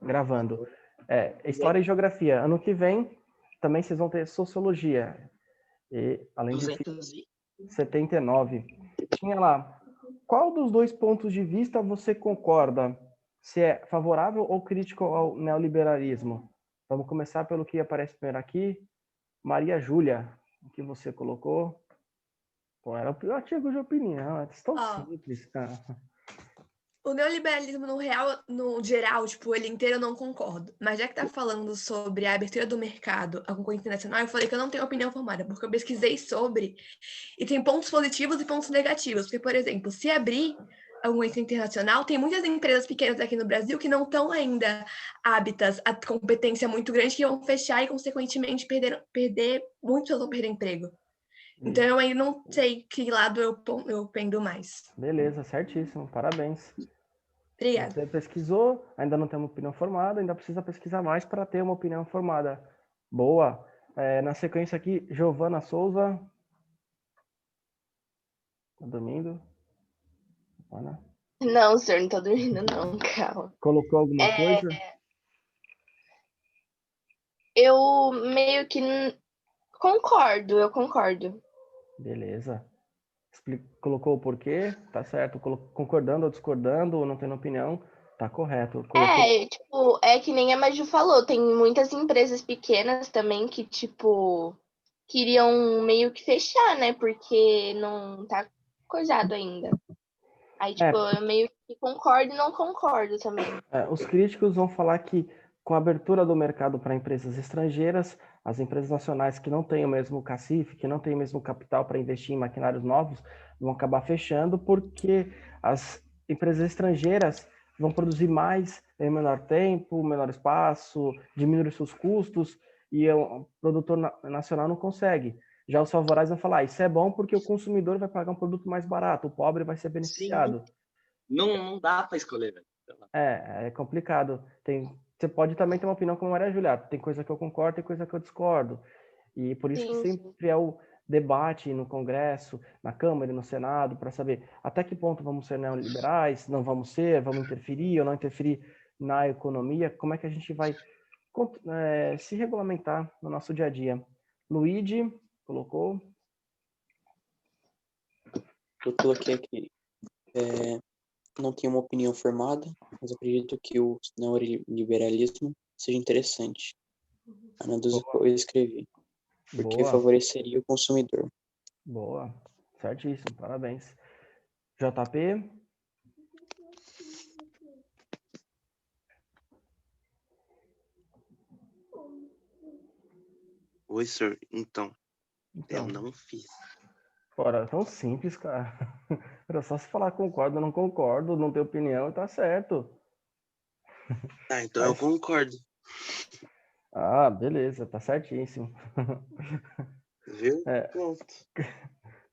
Gravando. História e Geografia. Ano que vem, também vocês vão ter Sociologia. E, além de 79. Tinha lá, qual dos dois pontos de vista você concorda? Se é favorável ou crítico ao neoliberalismo? Vamos começar pelo que aparece primeiro aqui. Maria Júlia, o que você colocou? Pô, era o artigo de opinião, é tão simples, cara. O neoliberalismo, no geral, tipo, ele inteiro eu não concordo. Mas já que tá falando sobre a abertura do mercado à concorrência internacional, eu falei que eu não tenho opinião formada, porque eu pesquisei sobre e tem pontos positivos e pontos negativos. Porque, por exemplo, se abrir a concorrência internacional, tem muitas empresas pequenas aqui no Brasil que não estão ainda aptas a competência muito grande, que vão fechar e, consequentemente, muitas pessoas vão perder emprego. Então, eu ainda não sei que lado eu pendo mais. Beleza, certíssimo, parabéns. Obrigada. Você pesquisou, ainda não tem uma opinião formada, ainda precisa pesquisar mais para ter uma opinião formada. Boa. Na sequência aqui, Giovana Souza. Tá dormindo? Ana? Não, senhor, não tô dormindo, não, calma. Colocou alguma coisa? Eu meio que eu concordo. Beleza. Colocou o porquê? Tá certo. Concordando ou discordando, ou não tendo opinião? Tá correto. Tipo, é que nem a Maju falou, tem muitas empresas pequenas também que, tipo, queriam meio que fechar, né? Porque não tá coisado ainda. Aí, tipo, eu meio que concordo e não concordo também. Os críticos vão falar que com a abertura do mercado para empresas estrangeiras, as empresas nacionais que não têm o mesmo cacife, que não têm o mesmo capital para investir em maquinários novos, vão acabar fechando porque as empresas estrangeiras vão produzir mais em menor tempo, menor espaço, diminuir seus custos e o produtor nacional não consegue. Já os favoráveis vão falar, isso é bom porque o consumidor vai pagar um produto mais barato, o pobre vai ser beneficiado. Sim, não dá para escolher, velho. É complicado. Você pode também ter uma opinião como a Maria Juliana. Tem coisa que eu concordo, tem coisa que eu discordo. E por isso que sempre é o debate no Congresso, na Câmara e no Senado, para saber até que ponto vamos ser neoliberais, não vamos ser, vamos interferir ou não interferir na economia, como é que a gente vai se regulamentar no nosso dia a dia. Luigi colocou. Eu coloquei aqui. Não tenho uma opinião formada, mas acredito que o neoliberalismo seja interessante. Ana dos eu escrevi. Porque favoreceria o consumidor. Boa. Certíssimo. Parabéns. JP? Oi, senhor. Então, eu não fiz. Ora, é tão simples, cara. Era só se falar concordo ou não concordo, não ter opinião e tá certo. Ah, então eu concordo. Ah, beleza, tá certíssimo. Viu? Pronto.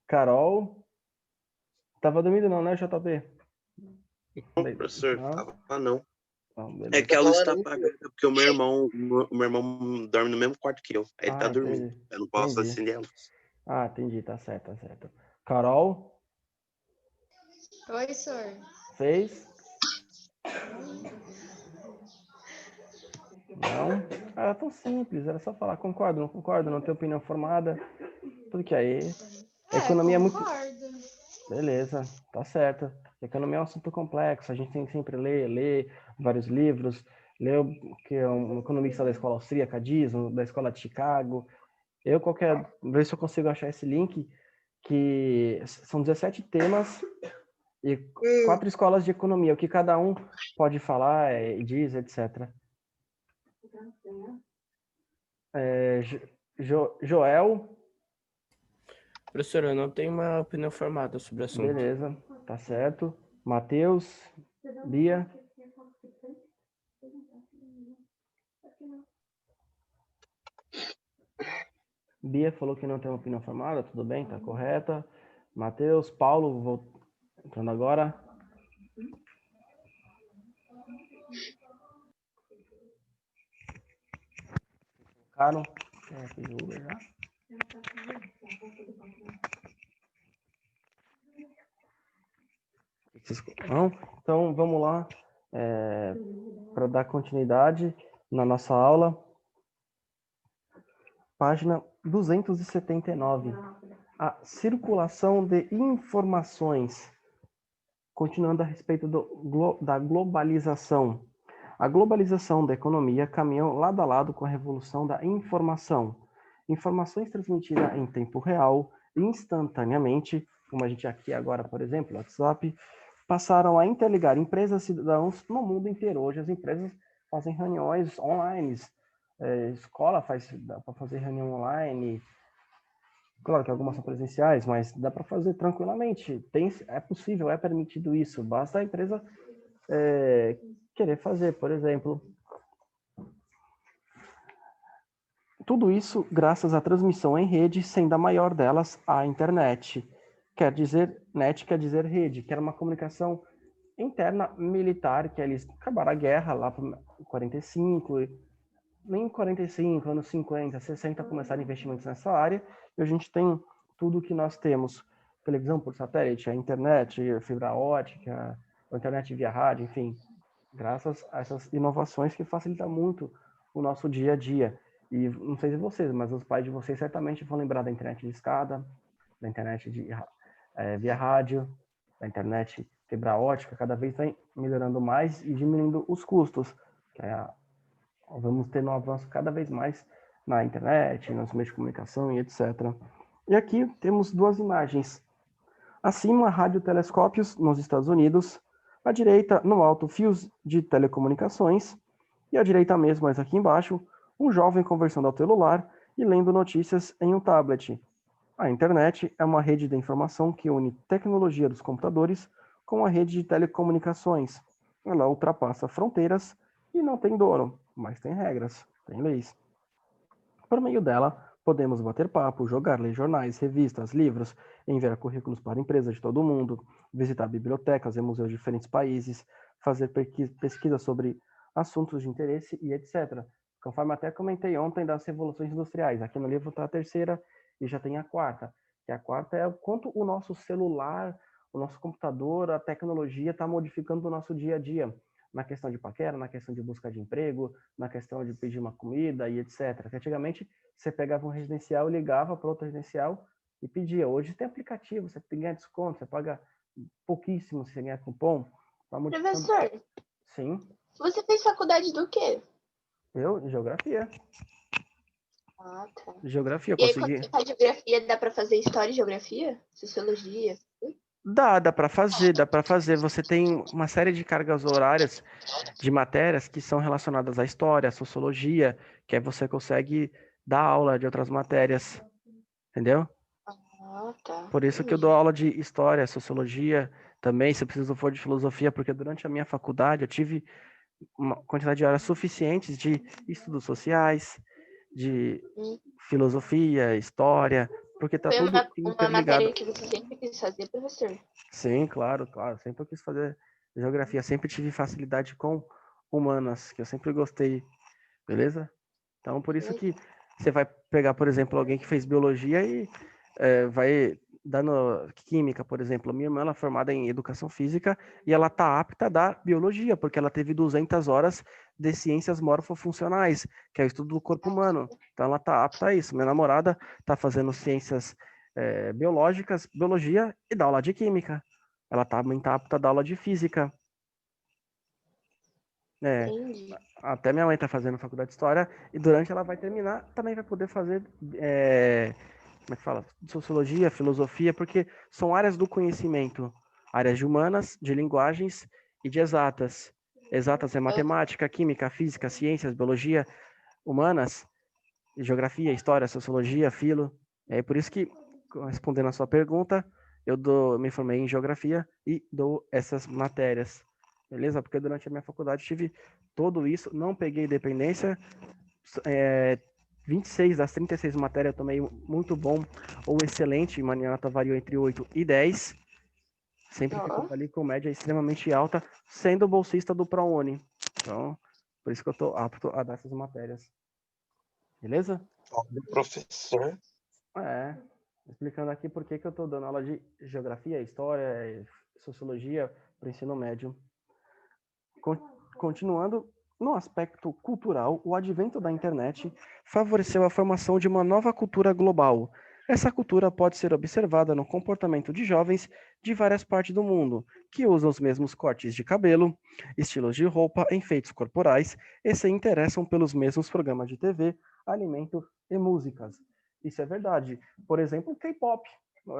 Carol? Tava dormindo não, né, JP? Não, professor, tava não. Não, é que a luz tá apagada, porque o meu irmão dorme no mesmo quarto que eu. Aí ele tá dormindo. Entendi. Eu não posso acender a luz. Ah, entendi, tá certo, tá certo. Carol? Oi, senhor. Fez? Não? Era tão simples, era só falar concordo, não ter opinião formada. Tudo que aí. A economia é muito. Beleza, tá certo. A economia é um assunto complexo, a gente tem que sempre ler vários livros, ler o que um economista da escola austríaca diz, da escola de Chicago. Ver se eu consigo achar esse link, que são 17 temas e 4 escolas de economia, o que cada um pode falar e diz, etc. Joel? Professor, eu não tenho uma opinião formada sobre o assunto. Beleza, tá certo. Matheus? Bia? Bia falou que não tem uma opinião formada, tudo bem, tá correta. Matheus, Paulo, entrando agora. Caro, fiz o Uber já. Não? Então, vamos lá. para dar continuidade na nossa aula, página 279, a circulação de informações. Continuando a respeito da globalização. A globalização da economia caminhou lado a lado com a revolução da informação. Informações transmitidas em tempo real, instantaneamente, como a gente aqui agora, por exemplo, o WhatsApp, passaram a interligar empresas e cidadãos no mundo inteiro. Hoje as empresas fazem reuniões online, escola dá para fazer reunião online. Claro que algumas são presenciais, mas dá para fazer tranquilamente. É possível, é permitido isso. Basta a empresa querer fazer, por exemplo. Tudo isso graças à transmissão em rede, sendo a maior delas a internet. Net quer dizer rede, que era uma comunicação interna militar, que eles acabaram a guerra lá para 45, nem 45, anos 50, 60 começaram investimentos nessa área, e a gente tem tudo que nós temos, televisão por satélite, a internet, a fibra ótica, a internet via rádio, enfim, graças a essas inovações que facilitam muito o nosso dia a dia. E não sei se vocês, mas os pais de vocês certamente vão lembrar da internet de escada, da internet via rádio, da internet fibra ótica, cada vez vem melhorando mais e diminuindo os custos, que vamos ter um avanço cada vez mais na internet, nos meios de comunicação e etc. E aqui temos duas imagens. Acima, radiotelescópios nos Estados Unidos. À direita, no alto, fios de telecomunicações. E à direita mesmo, mas aqui embaixo, um jovem conversando ao celular e lendo notícias em um tablet. A internet é uma rede de informação que une tecnologia dos computadores com a rede de telecomunicações. Ela ultrapassa fronteiras e não tem dono, mas tem regras, tem leis. Por meio dela, podemos bater papo, jogar, ler jornais, revistas, livros, enviar currículos para empresas de todo o mundo, visitar bibliotecas e museus de diferentes países, fazer pesquisa sobre assuntos de interesse e etc. Conforme até comentei ontem das revoluções industriais. Aqui no livro está a terceira e já tem a quarta. Que a quarta é o quanto o nosso celular, o nosso computador, a tecnologia está modificando o nosso dia a dia. Na questão de paquera, na questão de busca de emprego, na questão de pedir uma comida e etc. Que antigamente você pegava um residencial, ligava para outro residencial e pedia. Hoje tem aplicativo, você ganha desconto, você paga pouquíssimo se você ganhar cupom. Tá Professor, sim. Você fez faculdade do quê? Eu? Geografia. Ah, tá. Geografia, E aí, consegui. quando você faz geografia, dá para fazer história e geografia? Sociologia? Dá para fazer. Você tem uma série de cargas horárias de matérias que são relacionadas à história, à sociologia, que aí você consegue dar aula de outras matérias, entendeu? Ah, tá. Por isso que eu dou aula de história, sociologia, também, se preciso for de filosofia, porque durante a minha faculdade eu tive uma quantidade de horas suficientes de estudos sociais, de filosofia, história, porque tá Foi tudo uma interligado. matéria que você sempre quis fazer, professor? Sim, claro. Sempre eu quis fazer geografia, sempre tive facilidade com humanas, que eu sempre gostei, beleza? Então, por isso que você vai pegar, por exemplo, alguém que fez biologia e vai dando química, por exemplo. Minha irmã ela é formada em educação física e ela tá apta a dar biologia, porque ela teve 200 horas de ciências morfofuncionais, que é o estudo do corpo humano. Então, ela tá apta a isso. Minha namorada tá fazendo ciências biológicas, biologia e dá aula de química. Ela também tá apta a dar aula de física. Entendi. Até minha mãe tá fazendo faculdade de história e durante ela vai terminar, também vai poder fazer como é que fala? Sociologia, filosofia, porque são áreas do conhecimento, áreas de humanas, de linguagens e de exatas. Exatas é matemática, química, física, ciências, biologia, humanas, geografia, história, sociologia, filo. É por isso que, respondendo a sua pergunta, eu me formei em geografia e dou essas matérias. Beleza? Porque durante a minha faculdade tive tudo isso, não peguei dependência, 26 das 36 matérias eu tomei muito bom ou excelente, minha nota variou entre 8 e 10, sempre ficou ali com média extremamente alta, sendo bolsista do ProUni. Então, por isso que eu estou apto a dar essas matérias. Beleza? Professor. Explicando aqui por que eu estou dando aula de geografia, história, sociologia para o ensino médio. Continuando, No aspecto cultural, o advento da internet favoreceu a formação de uma nova cultura global. Essa cultura pode ser observada no comportamento de jovens de várias partes do mundo, que usam os mesmos cortes de cabelo, estilos de roupa, enfeites corporais e se interessam pelos mesmos programas de TV, alimento e músicas. Isso é verdade. Por exemplo, o K-pop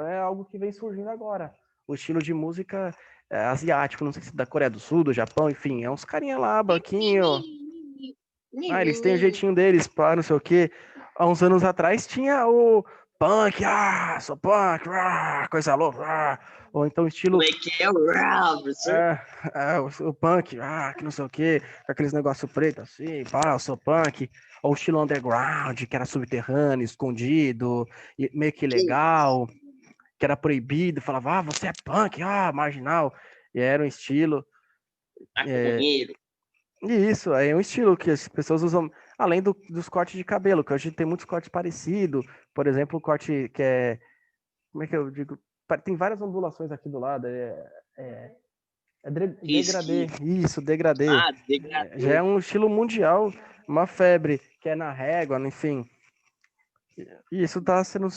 é algo que vem surgindo agora. O estilo de música asiático, não sei se da Coreia do Sul, do Japão, enfim, é uns carinha lá, banquinho. Ah, eles têm o jeitinho deles, pá, não sei o quê. Há uns anos atrás tinha o punk, sou punk, coisa louca, ou então estilo Como é que é o professor? o punk, que não sei o quê, com aqueles negócios preto assim, pá, eu sou punk. Ou o estilo underground, que era subterrâneo, escondido, e meio que legal, que era proibido, falava, você é punk, marginal. E era um estilo. Maconheiro. E isso, é um estilo que as pessoas usam, além dos cortes de cabelo, que hoje tem muitos cortes parecidos. Por exemplo, o corte que é. Como é que eu digo? Tem várias ondulações aqui do lado. Degradê. Isso, degradê. Já é um estilo mundial, uma febre, que é na régua, enfim. E isso está sendo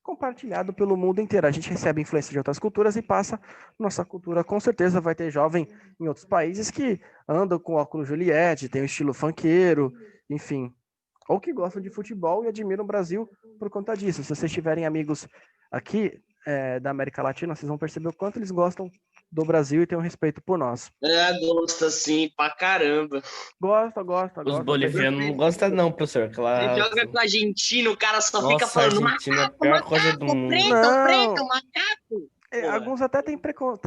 compartilhado pelo mundo inteiro. A gente recebe influência de outras culturas e passa nossa cultura. Com certeza vai ter jovem em outros países que andam com óculos Juliette, tem o estilo funkeiro, enfim. Ou que gostam de futebol e admiram o Brasil por conta disso. Se vocês tiverem amigos aqui da América Latina, vocês vão perceber o quanto eles gostam do Brasil e têm um respeito por nós. Gosta sim, pra caramba. Gosta. Os bolivianos não gostam não, professor. Você Claro. joga com a Argentina, o cara só fica Nossa, falando Argentina é a macaco, pior coisa do macaco, mundo. preto, macaco. Alguns até têm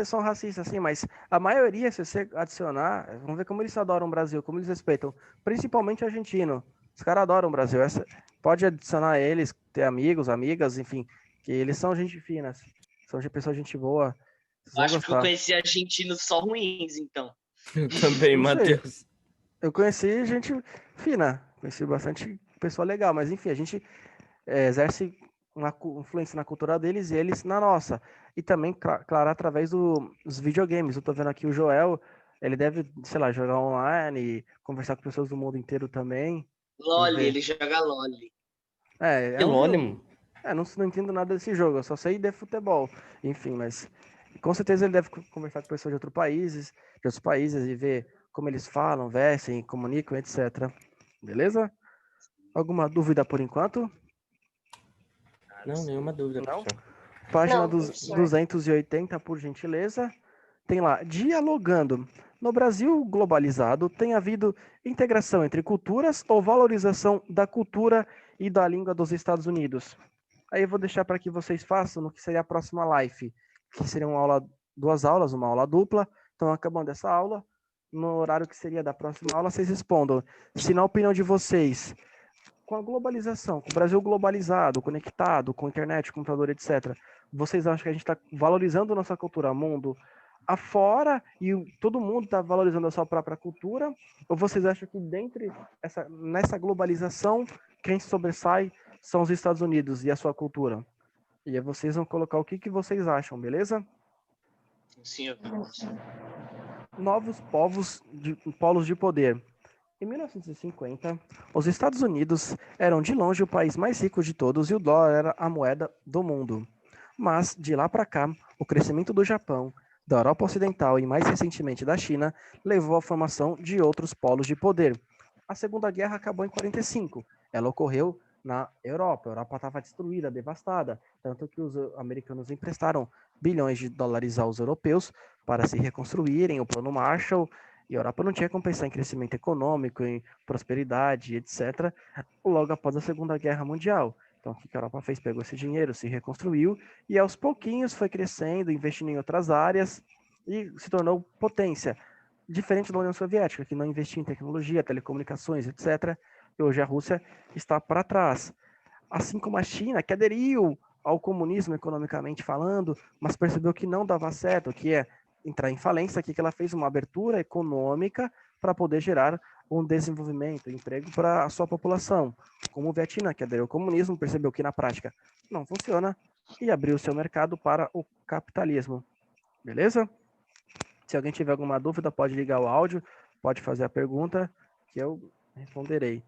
são racistas, assim, mas a maioria, se você adicionar, vamos ver como eles adoram o Brasil, como eles respeitam, principalmente o argentino. Os caras adoram o Brasil. Pode adicionar eles, ter amigos, amigas, enfim, que eles são gente fina, são pessoas gente boa. Vocês vão Acho que eu gostar. conheci argentinos só ruins, então. Eu também, Não sei. Matheus. Eu conheci gente fina, conheci bastante pessoa legal, mas enfim, a gente exerce uma influência na cultura deles e eles na nossa. E também, claro, através dos videogames. Eu tô vendo aqui o Joel, ele deve, sei lá, jogar online, conversar com pessoas do mundo inteiro também. Loli, ele joga Loli. Que Loli, mano. Não entendo nada desse jogo, eu só sei de futebol. Enfim, mas com certeza ele deve conversar com pessoas de outros países e ver como eles falam, vestem, comunicam, etc. Beleza? Alguma dúvida por enquanto? Não, nenhuma dúvida, Não? professor. Página Não, professor. 280, por gentileza. Tem lá, dialogando. No Brasil globalizado, tem havido integração entre culturas ou valorização da cultura e da língua dos Estados Unidos? Aí eu vou deixar para que vocês façam no que seria a próxima live, que seria duas aulas, uma aula dupla. Então, acabando essa aula, no horário que seria da próxima aula, vocês respondam. Se na opinião de vocês, com a globalização, com o Brasil globalizado, conectado, com internet, computador, etc., vocês acham que a gente está valorizando nossa cultura mundo afora e todo mundo está valorizando a sua própria cultura? Ou vocês acham que nessa globalização, quem sobressai são os Estados Unidos e a sua cultura? E aí vocês vão colocar o que vocês acham, beleza? Sim, Novos polos de poder. Em 1950, os Estados Unidos eram de longe o país mais rico de todos e o dólar era a moeda do mundo. Mas, de lá para cá, o crescimento do Japão, da Europa Ocidental e mais recentemente da China levou à formação de outros polos de poder. A Segunda Guerra acabou em 45. Ela ocorreu na Europa. A Europa estava destruída, devastada, tanto que os americanos emprestaram bilhões de dólares aos europeus para se reconstruírem, o Plano Marshall, e a Europa não tinha como pensar em crescimento econômico, em prosperidade, etc., logo após a Segunda Guerra Mundial. Então, o que a Europa fez? Pegou esse dinheiro, se reconstruiu, e aos pouquinhos foi crescendo, investindo em outras áreas, e se tornou potência. Diferente da União Soviética, que não investia em tecnologia, telecomunicações, etc., e hoje a Rússia está para trás. Assim como a China, que aderiu ao comunismo economicamente falando, mas percebeu que não dava certo, que é entrar em falência, que ela fez uma abertura econômica para poder gerar um desenvolvimento, emprego para a sua população. Como o Vietnã, que aderiu ao comunismo, percebeu que na prática não funciona e abriu seu mercado para o capitalismo. Beleza? Se alguém tiver alguma dúvida, pode ligar o áudio pode fazer a pergunta que eu responderei.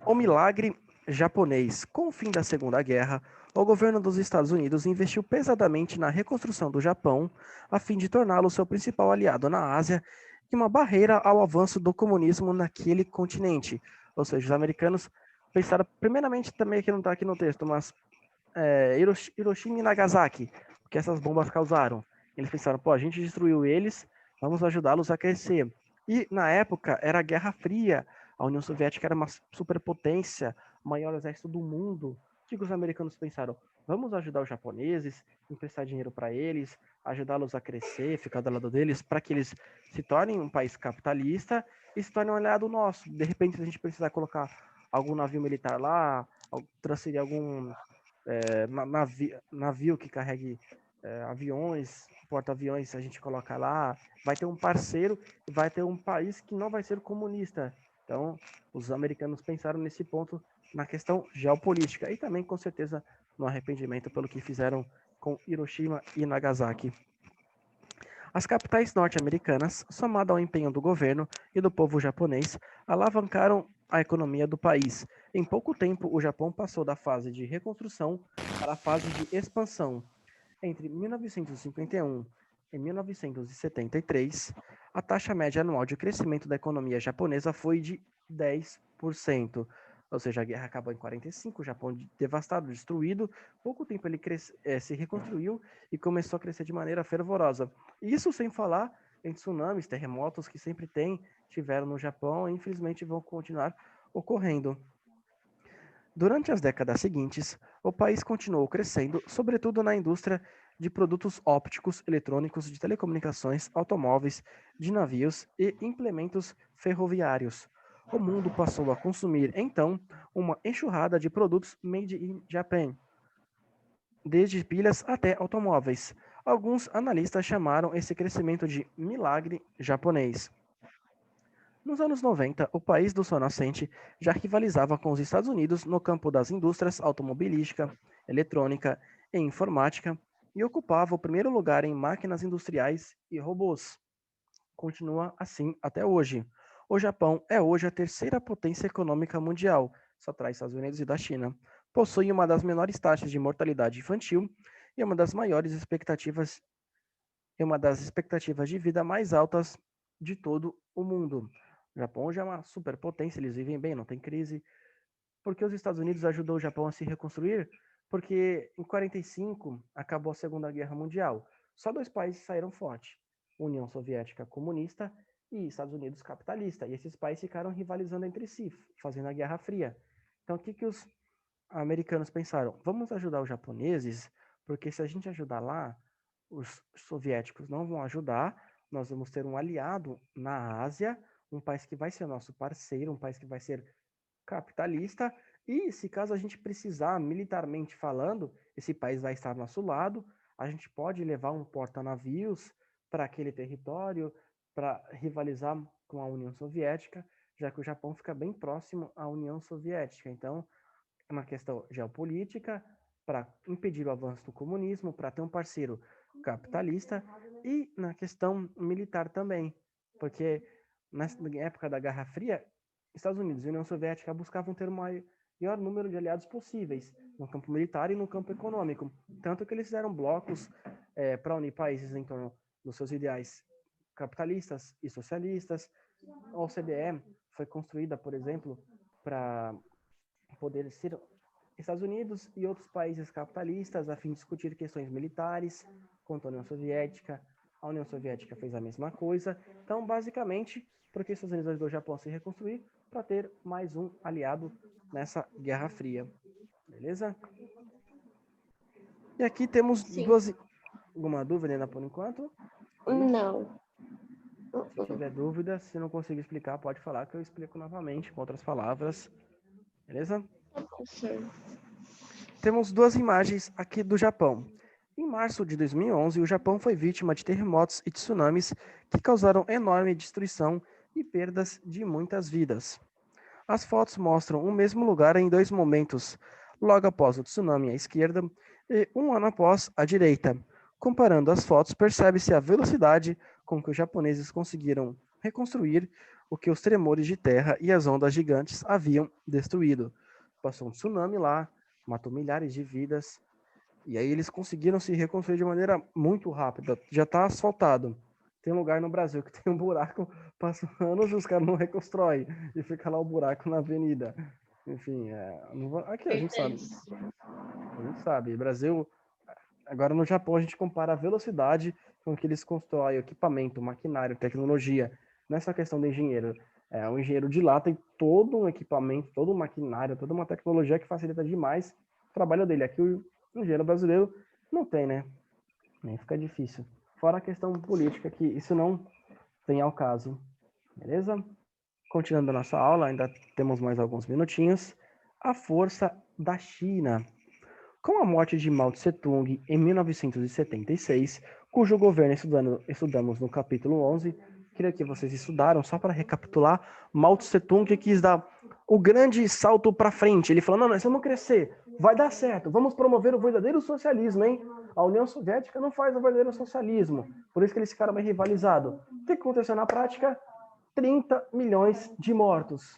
O milagre japonês. Com o fim da Segunda Guerra, o governo dos Estados Unidos investiu pesadamente na reconstrução do Japão, a fim de torná-lo seu principal aliado na Ásia e uma barreira ao avanço do comunismo naquele continente. Ou seja, os americanos pensaram, primeiramente, também que não está aqui no texto, mas Hiroshima e Nagasaki, que essas bombas causaram. Eles pensaram, a gente destruiu eles, vamos ajudá-los a crescer. E, na época, era a Guerra Fria, a União Soviética era uma superpotência, o maior exército do mundo. O que os americanos pensaram? Vamos ajudar os japoneses, emprestar dinheiro para eles, ajudá-los a crescer, ficar do lado deles, para que eles se tornem um país capitalista e se tornem um aliado nosso. De repente, se a gente precisar colocar algum navio militar lá, transferir algum navio que carregue aviões, porta-aviões, a gente coloca lá, vai ter um parceiro, vai ter um país que não vai ser comunista. Então, os americanos pensaram nesse ponto na questão geopolítica e também, com certeza, no arrependimento pelo que fizeram com Hiroshima e Nagasaki. As capitais norte-americanas, somado ao empenho do governo e do povo japonês, alavancaram a economia do país. Em pouco tempo, o Japão passou da fase de reconstrução para a fase de expansão. Entre 1951 e 1973, a taxa média anual de crescimento da economia japonesa foi de 10%. Ou seja, a guerra acabou em 45, o Japão devastado, destruído. Pouco tempo ele se reconstruiu e começou a crescer de maneira fervorosa. Isso sem falar em tsunamis, terremotos que sempre tiveram no Japão e infelizmente vão continuar ocorrendo. Durante as décadas seguintes, o país continuou crescendo, sobretudo na indústria de produtos ópticos, eletrônicos, de telecomunicações, automóveis, de navios e implementos ferroviários. O mundo passou a consumir, então, uma enxurrada de produtos made in Japan, desde pilhas até automóveis. Alguns analistas chamaram esse crescimento de milagre japonês. Nos anos 90, o país do sol nascente já rivalizava com os Estados Unidos no campo das indústrias automobilística, eletrônica e informática e ocupava o primeiro lugar em máquinas industriais e robôs. Continua assim até hoje. O Japão é hoje a terceira potência econômica mundial, só atrás dos Estados Unidos e da China. Possui uma das menores taxas de mortalidade infantil e uma das expectativas de vida mais altas de todo o mundo. O Japão já é uma superpotência, eles vivem bem, não tem crise. Por que os Estados Unidos ajudou o Japão a se reconstruir? Porque em 45 acabou a Segunda Guerra Mundial. Só 2 países saíram fortes. União Soviética comunista e Estados Unidos capitalista. E esses países ficaram rivalizando entre si, fazendo a Guerra Fria. Então o que os americanos pensaram? Vamos ajudar os japoneses, porque se a gente ajudar lá, os soviéticos não vão ajudar, nós vamos ter um aliado na Ásia, um país que vai ser nosso parceiro, um país que vai ser capitalista, e se caso a gente precisar, militarmente falando, esse país vai estar ao nosso lado, a gente pode levar um porta-navios para aquele território, para rivalizar com a União Soviética, já que o Japão fica bem próximo à União Soviética. Então, é uma questão geopolítica, para impedir o avanço do comunismo, para ter um parceiro capitalista, e na questão militar também, porque na época da Guerra Fria, Estados Unidos e União Soviética buscavam ter o maior número de aliados possíveis no campo militar e no campo econômico, tanto que eles fizeram blocos para unir países em torno dos seus ideais capitalistas e socialistas. A OCDE foi construída, por exemplo, para poder ser Estados Unidos e outros países capitalistas a fim de discutir questões militares contra a União Soviética. A União Soviética fez a mesma coisa. Então, basicamente, porque os Estados Unidos ajudou o Japão a se reconstruir para ter mais um aliado nessa Guerra Fria. Beleza? E aqui temos duas... Alguma dúvida ainda por enquanto? Não. Se tiver dúvida, se não conseguir explicar, pode falar que eu explico novamente com outras palavras. Beleza? Sim. Temos 2 imagens aqui do Japão. Em março de 2011, o Japão foi vítima de terremotos e tsunamis que causaram enorme destruição e perdas de muitas vidas. As fotos mostram o mesmo lugar em 2 momentos, logo após o tsunami à esquerda e 1 ano após à direita. Comparando as fotos, percebe-se a velocidade com que os japoneses conseguiram reconstruir o que os tremores de terra e as ondas gigantes haviam destruído. Passou um tsunami lá, matou milhares de vidas, e aí eles conseguiram se reconstruir de maneira muito rápida. Já está asfaltado. Tem um lugar no Brasil que tem um buraco, passam anos e os caras não reconstroem, e fica lá o buraco na avenida. Enfim, aqui a gente sabe. A gente sabe, Brasil... Agora no Japão a gente compara a velocidade com que eles constroem equipamento, maquinário, tecnologia. Não é só questão do engenheiro. O engenheiro de lá tem todo um equipamento, todo um maquinário, toda uma tecnologia que facilita demais o trabalho dele. Aqui o engenheiro brasileiro não tem, né? Nem fica difícil. Fora a questão política, que isso não vem ao caso. Beleza? Continuando a nossa aula, ainda temos mais alguns minutinhos. A força da China. Com a morte de Mao Tse-tung em 1976, cujo governo estudamos no capítulo 11, queria que vocês estudaram, só para recapitular, Mao Tse-tung quis dar o grande salto para frente. Ele falou, não, nós vamos crescer, vai dar certo, vamos promover o verdadeiro socialismo, hein? A União Soviética não faz o verdadeiro socialismo, por isso que eles ficaram meio rivalizados. O que aconteceu na prática? 30 milhões de mortos.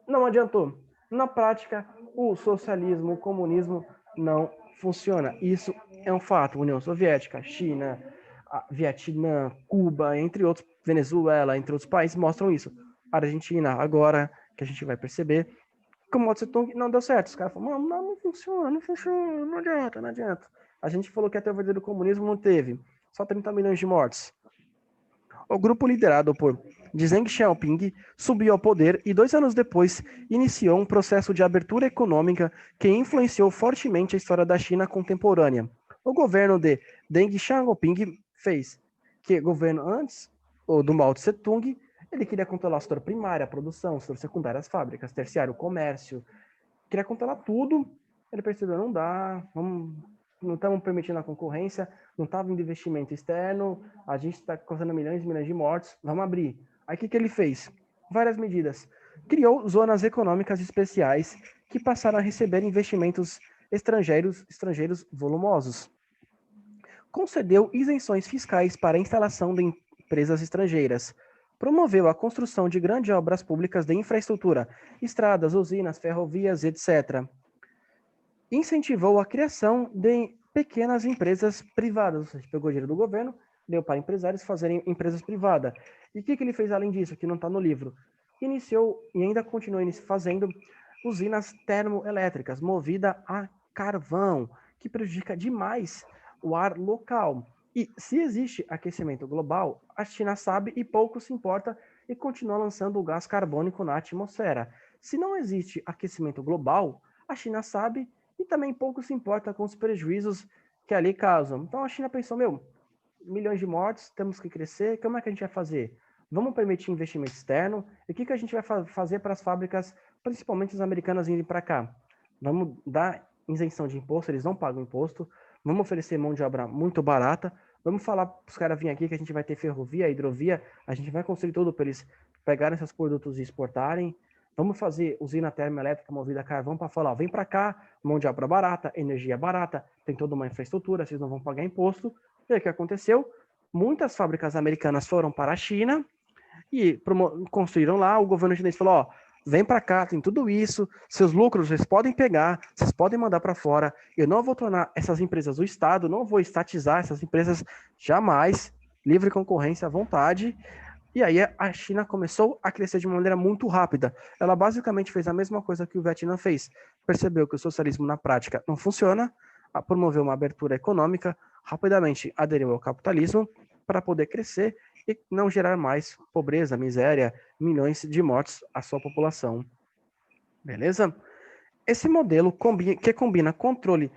Não adiantou. Na prática, o socialismo, o comunismo não funciona. Isso é um fato. União Soviética, China, Vietnã, Cuba, entre outros, Venezuela, entre outros países, mostram isso. A Argentina, agora que a gente vai perceber, que o Mao Tse-tung não deu certo. Os caras falaram, não funciona, não adianta. A gente falou que até o verdadeiro comunismo não teve. Só 30 milhões de mortes. O grupo liderado por Deng Xiaoping subiu ao poder e 2 anos depois iniciou um processo de abertura econômica que influenciou fortemente a história da China contemporânea. O governo de Deng Xiaoping fez que o governo antes, o do Mao Tse-tung, ele queria controlar o setor primário, a produção, o setor secundário, as fábricas, terciário, o comércio, queria controlar tudo. Ele percebeu, não dá, não estamos permitindo a concorrência, não estava indo investimento externo, a gente está causando milhões e milhões de mortes, vamos abrir. Aí o que ele fez? Várias medidas. Criou zonas econômicas especiais que passaram a receber investimentos estrangeiros volumosos. Concedeu isenções fiscais para a instalação de empresas estrangeiras. Promoveu a construção de grandes obras públicas de infraestrutura, estradas, usinas, ferrovias, etc. Incentivou a criação de pequenas empresas privadas, ou seja, pegou dinheiro do governo, deu para empresários fazerem empresas privadas. E o que ele fez além disso, que não está no livro? Iniciou e ainda continua fazendo usinas termoelétricas movidas a carvão, que prejudica demais o ar local. E se existe aquecimento global, a China sabe e pouco se importa e continua lançando o gás carbônico na atmosfera. Se não existe aquecimento global, a China sabe e também pouco se importa com os prejuízos que ali causam. Então a China pensou, milhões de mortes, temos que crescer, como é que a gente vai fazer? Vamos permitir investimento externo? E o que a gente vai fazer para as fábricas, principalmente as americanas, irem para cá? Vamos dar isenção de imposto, eles não pagam imposto, vamos oferecer mão de obra muito barata, vamos falar para os caras virem aqui que a gente vai ter ferrovia, hidrovia, a gente vai construir tudo para eles pegarem esses produtos e exportarem. Vamos fazer usina termoelétrica movida a carvão para falar, vem para cá, mão de obra barata, energia barata, tem toda uma infraestrutura, vocês não vão pagar imposto. E aí o que aconteceu? Muitas fábricas americanas foram para a China e construíram lá, o governo chinês falou, vem para cá, tem tudo isso, seus lucros vocês podem pegar, vocês podem mandar para fora, eu não vou tornar essas empresas do Estado, não vou estatizar essas empresas jamais, livre concorrência à vontade. E aí a China começou a crescer de uma maneira muito rápida. Ela basicamente fez a mesma coisa que o Vietnã fez. Percebeu que o socialismo na prática não funciona, promoveu uma abertura econômica, rapidamente aderiu ao capitalismo para poder crescer e não gerar mais pobreza, miséria, milhões de mortes à sua população. Beleza? Esse modelo que combina controle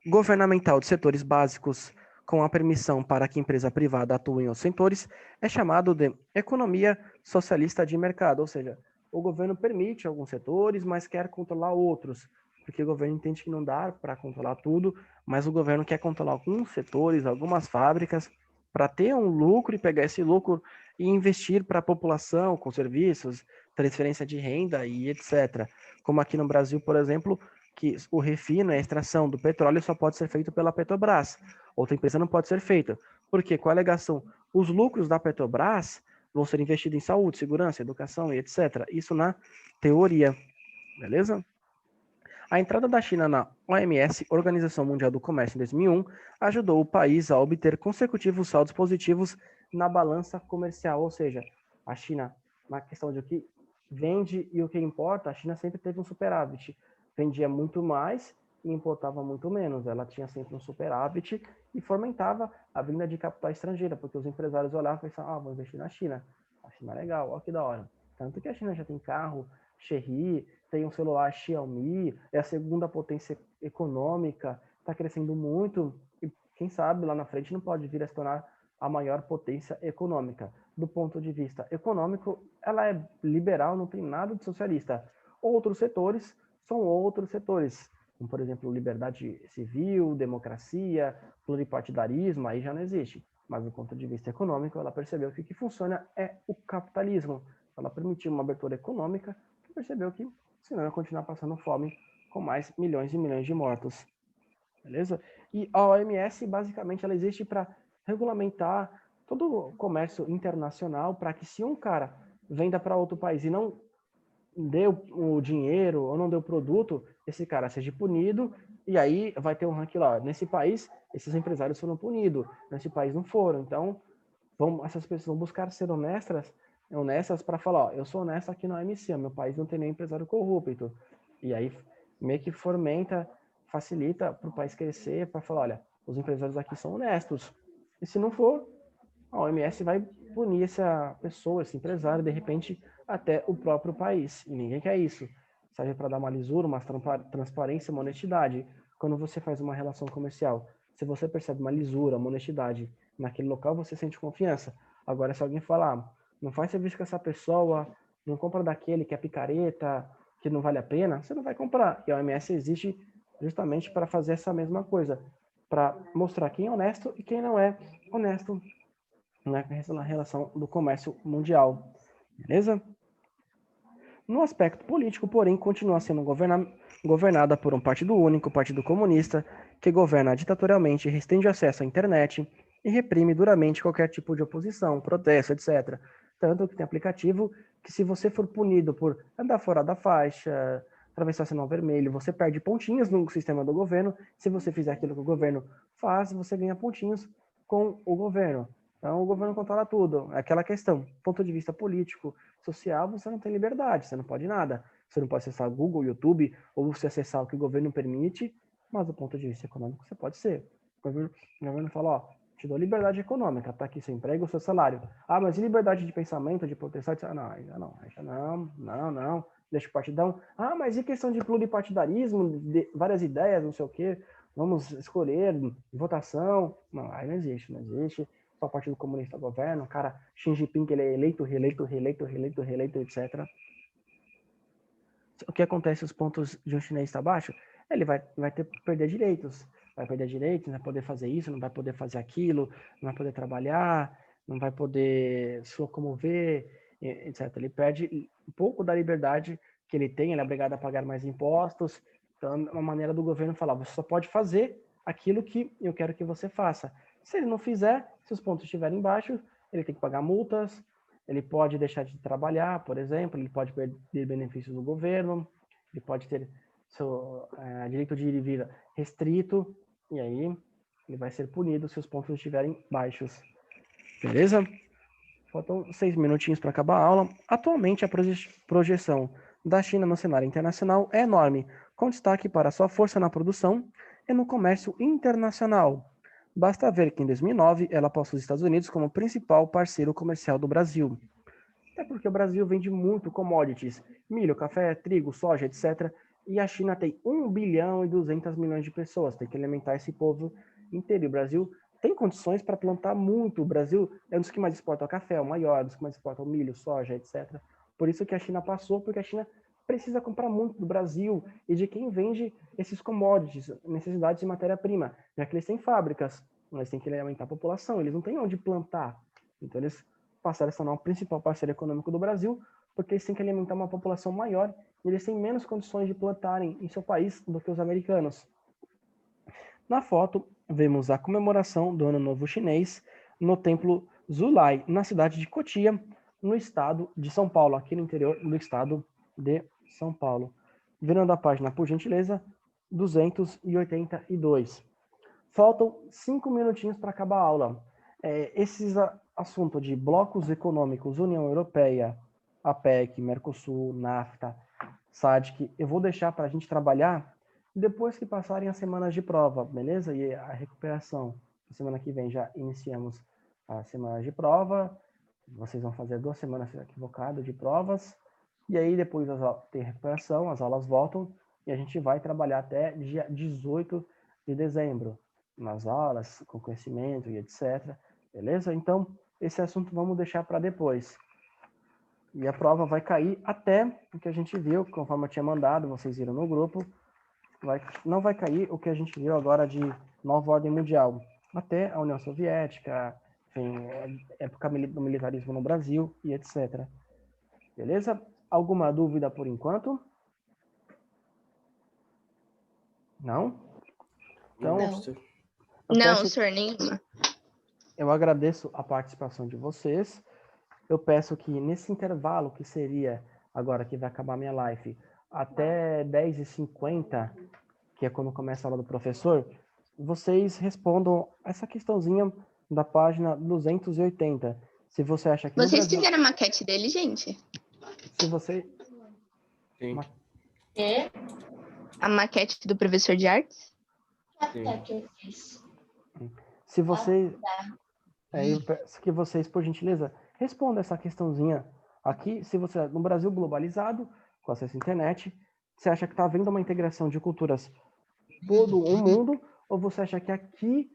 governamental de setores básicos com a permissão para que empresa privada atue em outros setores, é chamado de economia socialista de mercado, ou seja, o governo permite alguns setores, mas quer controlar outros, porque o governo entende que não dá para controlar tudo, mas o governo quer controlar alguns setores, algumas fábricas, para ter um lucro e pegar esse lucro e investir para a população com serviços, transferência de renda e etc. Como aqui no Brasil, por exemplo, que o refino, a extração do petróleo só pode ser feito pela Petrobras. Outra empresa não pode ser feita. Porque, com a alegação, os lucros da Petrobras vão ser investidos em saúde, segurança, educação e etc. Isso na teoria, beleza? A entrada da China na OMS, Organização Mundial do Comércio, em 2001, ajudou o país a obter consecutivos saldos positivos na balança comercial, ou seja, a China, na questão de o que vende e o que importa, a China sempre teve um superávit. Vendia muito mais e importava muito menos. Ela tinha sempre um superávit e fomentava a vinda de capital estrangeira, porque os empresários olhavam e pensavam, vou investir na China. A China é legal, olha que da hora. Tanto que a China já tem carro Chery, tem um celular Xiaomi, é a segunda potência econômica, está crescendo muito, e quem sabe lá na frente não pode vir a se tornar a maior potência econômica. Do ponto de vista econômico, ela é liberal, não tem nada de socialista. Outros setores são outros setores, como, por exemplo, liberdade civil, democracia, pluripartidarismo, aí já não existe. Mas do ponto de vista econômico, ela percebeu que o que funciona é o capitalismo. Ela permitiu uma abertura econômica, percebeu que senão ia continuar passando fome com mais milhões e milhões de mortos. Beleza? E a OMS, basicamente, ela existe para regulamentar todo o comércio internacional, para que se um cara venda para outro país e não deu o dinheiro ou não deu o produto, esse cara seja punido, e aí vai ter um ranking lá. Nesse país, esses empresários foram punidos, nesse país não foram. Então, essas pessoas vão buscar ser honestas para falar, ó, eu sou honesto aqui na OMC, meu país não tem nenhum empresário corrupto. E aí meio que fomenta, facilita para o país crescer, para falar, olha, os empresários aqui são honestos. E se não for, a OMS vai punir essa pessoa, esse empresário, de repente, até o próprio país. E ninguém quer isso. Serve para dar uma lisura, uma transparência, uma honestidade. Quando você faz uma relação comercial, se você percebe uma lisura, uma honestidade naquele local, você sente confiança. Agora, se alguém falar, não faz serviço com essa pessoa, não compra daquele que é picareta, que não vale a pena, você não vai comprar. E a OMS existe justamente para fazer essa mesma coisa, para mostrar quem é honesto e quem não é honesto na relação do comércio mundial. Beleza? No aspecto político, porém, continua sendo governada por um partido único, o Partido Comunista, que governa ditatorialmente, restringe acesso à internet e reprime duramente qualquer tipo de oposição, protesto, etc. Tanto que tem aplicativo que, se você for punido por andar fora da faixa, atravessar sinal vermelho, você perde pontinhos no sistema do governo. Se você fizer aquilo que o governo faz, você ganha pontinhos com o governo. Então, o governo controla tudo. É aquela questão, do ponto de vista político, social, você não tem liberdade, você não pode nada. Você não pode acessar Google, YouTube, ou você acessar o que o governo permite, mas do ponto de vista econômico, você pode ser. O governo fala, ó, te dou liberdade econômica, tá aqui seu emprego, o seu salário. Ah, mas e liberdade de pensamento, de protestar? Não. Deixa o partidão. Ah, mas e questão de pluripartidarismo, de várias ideias, não sei o quê, vamos escolher, votação? Não, aí não existe. Só o Partido Comunista governa, o cara Xi Jinping, ele é eleito, etc. O que acontece, os pontos de um chinês está abaixo? Ele vai perder direitos. Vai perder direitos, não vai poder fazer isso, não vai poder fazer aquilo, não vai poder trabalhar, não vai poder se locomover, etc. Ele perde um pouco da liberdade que ele tem, ele é obrigado a pagar mais impostos. Então, é uma maneira do governo falar, você só pode fazer aquilo que eu quero que você faça. Se ele não fizer, se os pontos estiverem baixos, ele tem que pagar multas, ele pode deixar de trabalhar, por exemplo, ele pode perder benefícios do governo, ele pode ter seu direito de ir e vir restrito, e aí ele vai ser punido se os pontos estiverem baixos. Beleza? Faltam 6 minutinhos para acabar a aula. Atualmente, a projeção da China no cenário internacional é enorme, com destaque para sua força na produção e no comércio internacional. Basta ver que em 2009 ela possui os Estados Unidos como principal parceiro comercial do Brasil. Até porque o Brasil vende muito commodities, milho, café, trigo, soja, etc. E a China tem 1 bilhão e 200 milhões de pessoas, tem que alimentar esse povo inteiro. E o Brasil tem condições para plantar muito. O Brasil é um dos que mais exporta o café, o maior, dos que mais exporta o milho, soja, etc. Por isso que a China passou, porque a China precisa comprar muito do Brasil e de quem vende esses commodities, necessidades de matéria-prima, já que eles têm fábricas, mas têm que alimentar a população, eles não têm onde plantar. Então eles passaram a se tornar o principal parceiro econômico do Brasil, porque eles têm que alimentar uma população maior e eles têm menos condições de plantarem em seu país do que os americanos. Na foto, vemos a comemoração do Ano Novo Chinês, no Templo Zulai, na cidade de Cotia, no estado de São Paulo, aqui no interior do estado de São Paulo. Virando a página, por gentileza, 282. Faltam 5 minutinhos para acabar a aula. Esses assuntos de blocos econômicos, União Europeia, APEC, Mercosul, NAFTA, SADC, eu vou deixar para a gente trabalhar depois que passarem as semanas de prova, beleza? E a recuperação. Semana que vem já iniciamos a semana de prova. Vocês vão fazer 2 semanas, se equivocado, de provas. E aí depois tem recuperação, as aulas voltam e a gente vai trabalhar até dia 18 de dezembro, nas aulas, com conhecimento e etc. Beleza? Então, esse assunto vamos deixar para depois. E a prova vai cair até o que a gente viu, conforme eu tinha mandado, vocês viram no grupo. Não vai cair o que a gente viu agora de nova ordem mundial. Até a União Soviética, enfim, época do militarismo no Brasil e etc. Beleza? Alguma dúvida por enquanto? Não? Então, não, senhor, nenhuma. Eu agradeço a participação de vocês. Eu peço que nesse intervalo, que seria agora que vai acabar minha live, até 10h50, que é quando começa a aula do professor, vocês respondam essa questãozinha da página 280. Se você acha que vocês fizeram a maquete dele, gente? Se você... Sim. A maquete do professor de artes? Sim. Se vocês... eu peço que vocês, por gentileza, respondam essa questãozinha aqui. Se você, no Brasil globalizado, com acesso à internet, você acha que está havendo uma integração de culturas todo o mundo, ou você acha que aqui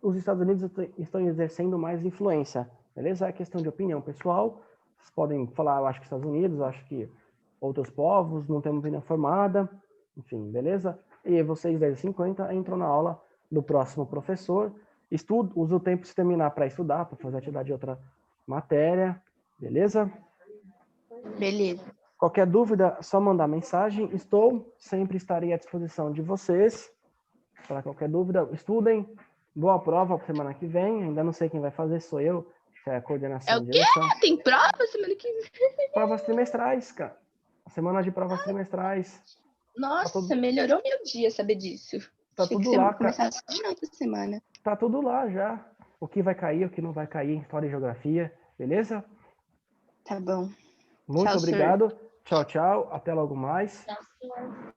os Estados Unidos estão exercendo mais influência? Beleza? É questão de opinião pessoal. Vocês podem falar, eu acho que Estados Unidos, eu acho que outros povos, não temos opinião formada, enfim, beleza? E vocês, 10h50, entram na aula do próximo professor. Usa o tempo se terminar para estudar, para fazer atividade de outra matéria, beleza? Beleza. Qualquer dúvida, só mandar mensagem. Sempre estarei à disposição de vocês. Para qualquer dúvida, estudem. Boa prova para semana que vem. Ainda não sei quem vai fazer, sou eu. Que é a coordenação de direção. Tem prova semana que vem? Provas trimestrais, cara. Semana de provas trimestrais. Nossa, melhorou meu dia saber disso. Tá Achei tudo que lá, começar só na outra semana. Tá tudo lá já. O que vai cair, o que não vai cair em História e Geografia. Beleza? Tá bom. Muito Tchau, obrigado. Tchau, tchau. Até logo mais. Tchau, senhor.